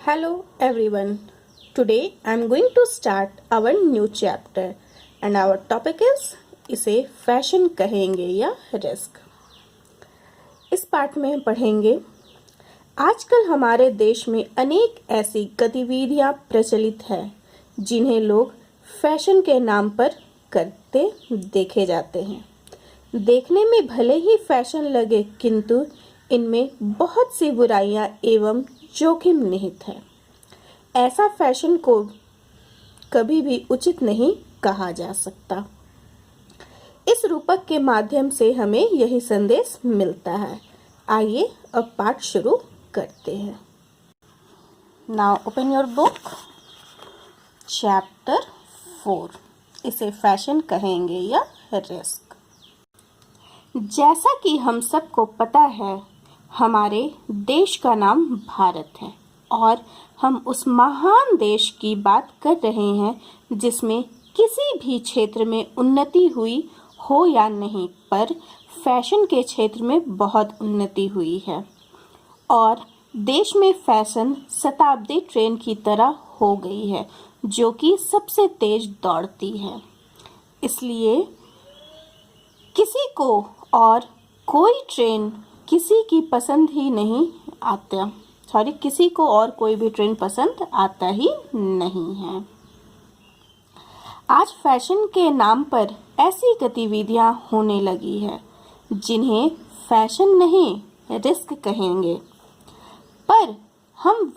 Hello everyone. Today I am going to start our new chapter and our topic is इसे fashion कहेंगे या risk. इस पाठ में हम पढ़ेंगे आजकल हमारे देश में अनेक ऐसी गतिविधियां प्रचलित है जिन्हें लोग फैशन के नाम पर करते देखे जाते हैं। देखने में भले ही फैशन लगे किंतु इनमें बहुत सी बुराइयां एवं जोखिम निहित है। ऐसा फैशन को कभी भी उचित नहीं कहा जा सकता। इस रूपक के माध्यम से हमें यही संदेश मिलता है। आइए अब पाठ शुरू करते हैं। Now open your book, chapter 4, इसे फैशन कहेंगे या रिस्क। जैसा कि हम सबको पता है, हमारे देश का नाम भारत है और हम उस महान देश की बात कर रहे हैं जिसमें किसी भी क्षेत्र में उन्नति हुई हो या नहीं, पर फैशन के क्षेत्र में बहुत उन्नति हुई है और देश में फैशन शताब्दी ट्रेन की तरह हो गई है जो कि सबसे तेज दौड़ती है। इसलिए किसी को और कोई ट्रेन किसी की पसंद ही नहीं आता। किसी को और कोई भी ट्रेंड पसंद आता ही नहीं है। आज फैशन के नाम पर ऐसी गतिविधियां होने लगी है जिन्हें फैशन नहीं रिस्क कहेंगे, पर हम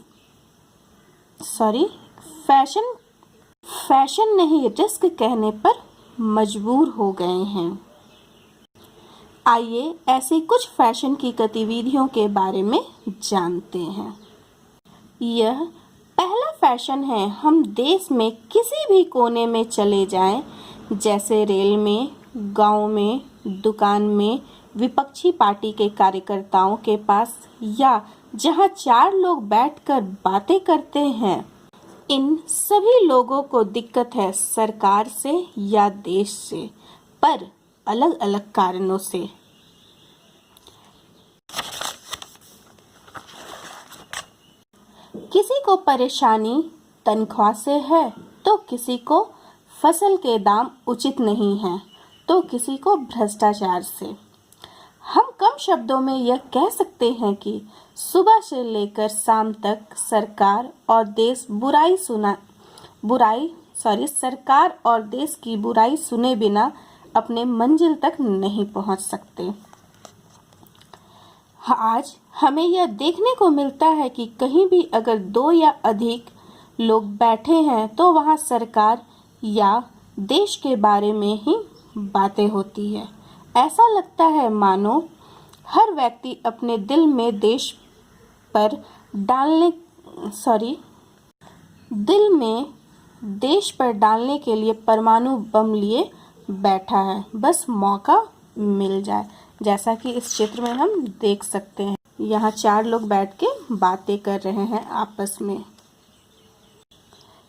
फैशन नहीं रिस्क कहने पर मजबूर हो गए हैं। आइए ऐसे कुछ फैशन की गतिविधियों के बारे में जानते हैं। यह पहला फैशन है। हम देश में किसी भी कोने में चले जाएं, जैसे रेल में, गांव में, दुकान में, विपक्षी पार्टी के कार्यकर्ताओं के पास या जहां 4 लोग बैठकर बातें करते हैं, इन सभी लोगों को दिक्कत है सरकार से या देश से, पर अलग अलग कारणों से। किसी को परेशानी तनख्वाह से है, तो किसी को फसल के दाम उचित नहीं है, तो किसी को भ्रष्टाचार से। हम कम शब्दों में यह कह सकते हैं कि सुबह से लेकर शाम तक सरकार और देश की बुराई सुने बिना अपने मंजिल तक नहीं पहुंच सकते। आज हमें यह देखने को मिलता है कि कहीं भी अगर 2 या अधिक लोग बैठे हैं तो वहां सरकार या देश के बारे में ही बातें होती है। ऐसा लगता है मानो हर व्यक्ति अपने दिल में देश पर डालने के लिए परमाणु बम लिए बैठा है, बस मौका मिल जाए। जैसा कि इस चित्र में हम देख सकते हैं, यहाँ 4 लोग बैठ के बातें कर रहे हैं आपस में।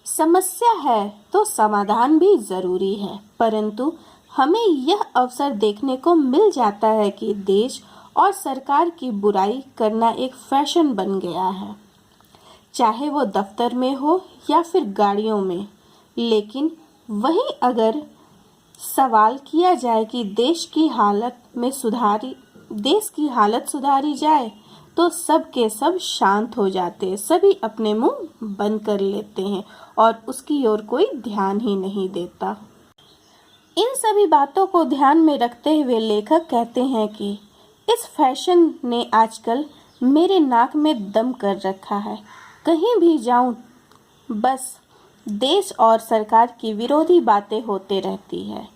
समस्या है तो समाधान भी जरूरी है, परंतु हमें यह अवसर देखने को मिल जाता है कि देश और सरकार की बुराई करना एक फैशन बन गया है, चाहे वो दफ्तर में हो या फिर गाड़ियों में। लेकिन वहीं अगर सवाल किया जाए कि देश की हालत सुधारी जाए तो सब के सब शांत हो जाते हैं, सभी अपने मुंह बंद कर लेते हैं और उसकी ओर कोई ध्यान ही नहीं देता। इन सभी बातों को ध्यान में रखते हुए लेखक कहते हैं कि इस फैशन ने आजकल मेरे नाक में दम कर रखा है। कहीं भी जाऊं बस देश और सरकार की विरोधी बातें होते रहती है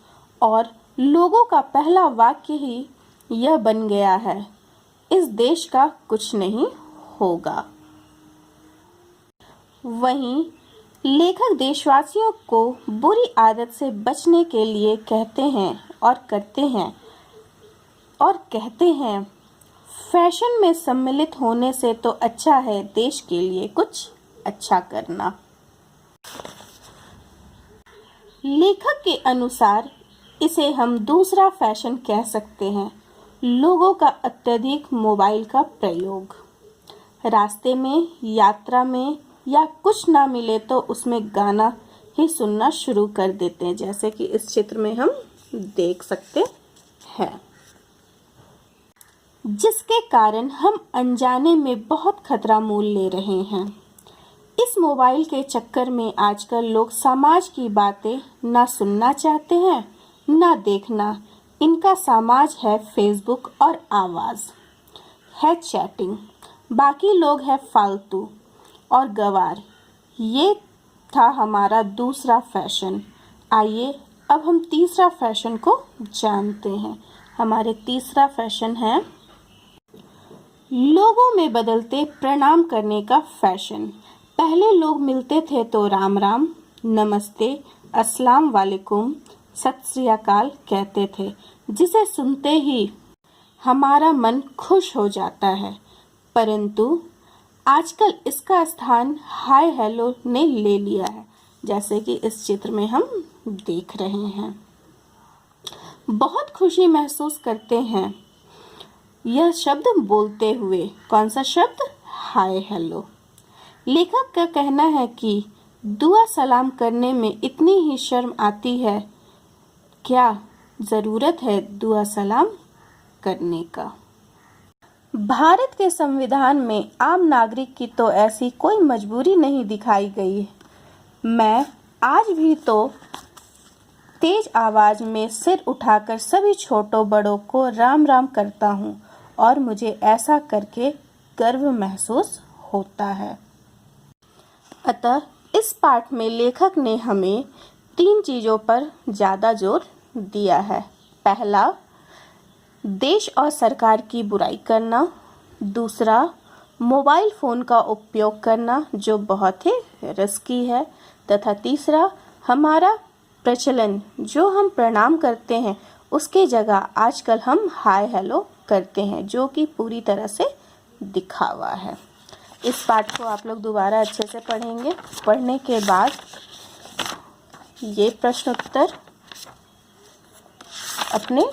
और लोगों का पहला वाक्य ही यह बन गया है, इस देश का कुछ नहीं होगा। वहीं लेखक देशवासियों को बुरी आदत से बचने के लिए कहते हैं और कहते हैं फैशन में सम्मिलित होने से तो अच्छा है देश के लिए कुछ अच्छा करना। लेखक के अनुसार इसे हम दूसरा फैशन कह सकते हैं, लोगों का अत्यधिक मोबाइल का प्रयोग। रास्ते में, यात्रा में या कुछ ना मिले तो उसमें गाना ही सुनना शुरू कर देते हैं, जैसे कि इस चित्र में हम देख सकते हैं, जिसके कारण हम अनजाने में बहुत खतरा मोल ले रहे हैं। इस मोबाइल के चक्कर में आजकल लोग समाज की बातें ना सुनना चाहते हैं ना देखना। इनका समाज है फेसबुक और आवाज़ है चैटिंग, बाकी लोग है फालतू और गवार। ये था हमारा दूसरा फैशन। आइए अब हम तीसरा फैशन को जानते हैं। हमारे तीसरा फैशन है लोगों में बदलते प्रणाम करने का फैशन। पहले लोग मिलते थे तो राम राम, नमस्ते, अस्सलाम वालेकुम, सत श्री अकाल कहते थे, जिसे सुनते ही हमारा मन खुश हो जाता है। परंतु आजकल इसका स्थान हाय हेलो ने ले लिया है, जैसे कि इस चित्र में हम देख रहे हैं। बहुत खुशी महसूस करते हैं यह शब्द बोलते हुए। कौन सा शब्द? Hi hello. लेखक का कहना है कि दुआ सलाम करने में इतनी ही शर्म आती है, क्या ज़रूरत है दुआ सलाम करने का? भारत के संविधान में आम नागरिक की तो ऐसी कोई मजबूरी नहीं दिखाई गई है। मैं आज भी तो तेज आवाज में सिर उठाकर सभी छोटों बड़ों को राम राम करता हूँ और मुझे ऐसा करके गर्व महसूस होता है। अतः इस पाठ में लेखक ने हमें 3 चीज़ों पर ज़्यादा जोर दिया है। पहला, देश और सरकार की बुराई करना। दूसरा, मोबाइल फ़ोन का उपयोग करना जो बहुत ही रिस्की है। तथा तीसरा, हमारा प्रचलन जो हम प्रणाम करते हैं उसके जगह आजकल हम हाय हेलो करते हैं, जो कि पूरी तरह से दिखावा है। इस पाठ को आप लोग दोबारा अच्छे से पढ़ेंगे। पढ़ने के बाद ये प्रश्न उत्तर अपने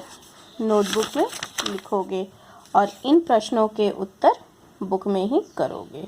नोटबुक में लिखोगे और इन प्रश्नों के उत्तर बुक में ही करोगे।